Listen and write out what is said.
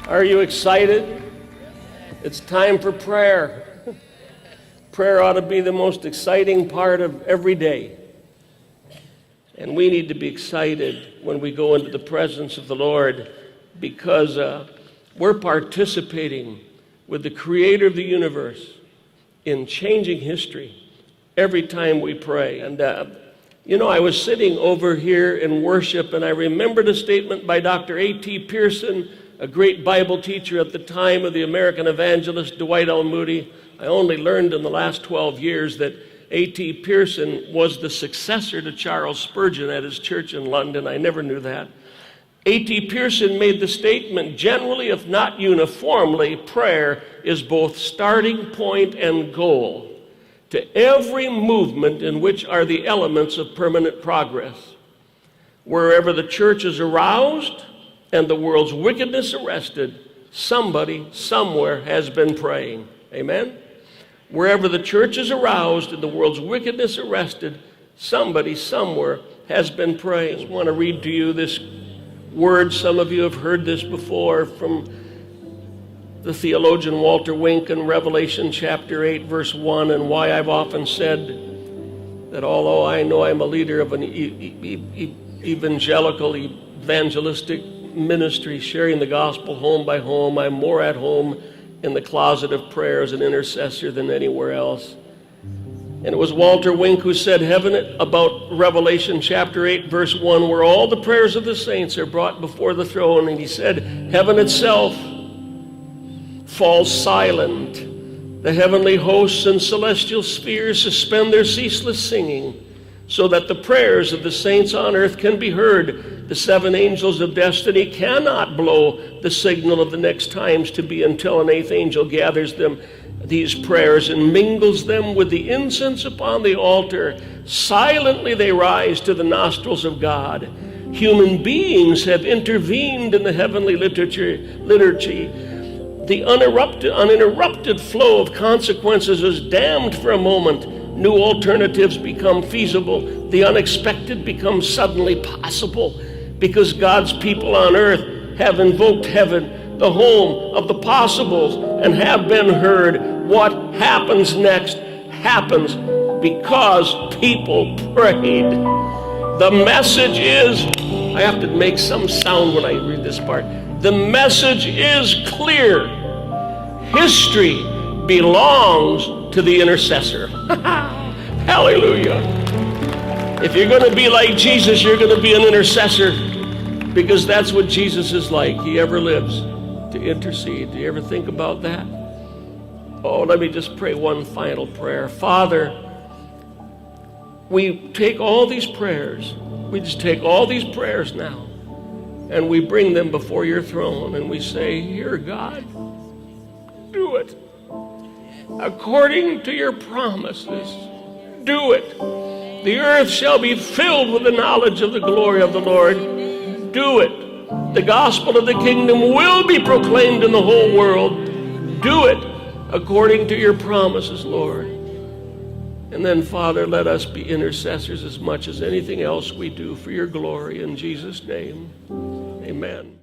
Are you excited? It's time for prayer. Prayer ought to be the most exciting part of every day. And we need to be excited when we go into the presence of the Lord because we're participating with the Creator of the universe in changing history every time we pray. And I was sitting over here in worship, and I remembered a statement by Dr. A.T. Pearson, a great Bible teacher at the time of the American evangelist Dwight L. Moody. I only learned in the last 12 years that A.T. Pearson was the successor to Charles Spurgeon at his church in London. I never knew that. A.T. Pearson made the statement, generally, if not uniformly, prayer is both starting point and goal to every movement in which are the elements of permanent progress. Wherever the church is aroused and the world's wickedness arrested, somebody somewhere has been praying. Amen? Wherever the church is aroused and the world's wickedness arrested, somebody somewhere has been praying. I just want to read to you this word. Some of you have heard this before from the theologian Walter Wink in Revelation chapter 8, verse 1, and why I've often said that although I know I'm a leader of an evangelical, evangelistic ministry, sharing the gospel home by home, I'm more at home in the closet of prayer as an intercessor than anywhere else. And it was Walter Wink who said about Revelation chapter 8, verse 1, where all the prayers of the saints are brought before the throne. And he said, heaven itself falls silent. The heavenly hosts and celestial spheres suspend their ceaseless singing so that the prayers of the saints on earth can be heard. The seven angels of destiny cannot blow the signal of the next times to be until an eighth angel gathers these prayers and mingles them with the incense upon the altar. Silently they rise to the nostrils of God. Human beings have intervened in the heavenly liturgy. The uninterrupted flow of consequences is dammed for a moment. New alternatives become feasible. The unexpected becomes suddenly possible because God's people on earth have invoked heaven, the home of the possibles, and have been heard. What happens next happens because people prayed. The message is, I have to make some sound when I read this part. The message is clear. History belongs to the intercessor. Hallelujah. If you're going to be like Jesus, you're going to be an intercessor, because that's what Jesus is like. He ever lives to intercede. Do you ever think about that? Oh, let me just pray one final prayer. Father, we take all these prayers. We just take all these prayers now, and we bring them before your throne, and we say, here, God, do it. According to your promises, do it. The earth shall be filled with the knowledge of the glory of the Lord. Do it. The gospel of the kingdom will be proclaimed in the whole world. Do it according to your promises, Lord. And then, Father, let us be intercessors as much as anything else we do for your glory. In Jesus' name, amen.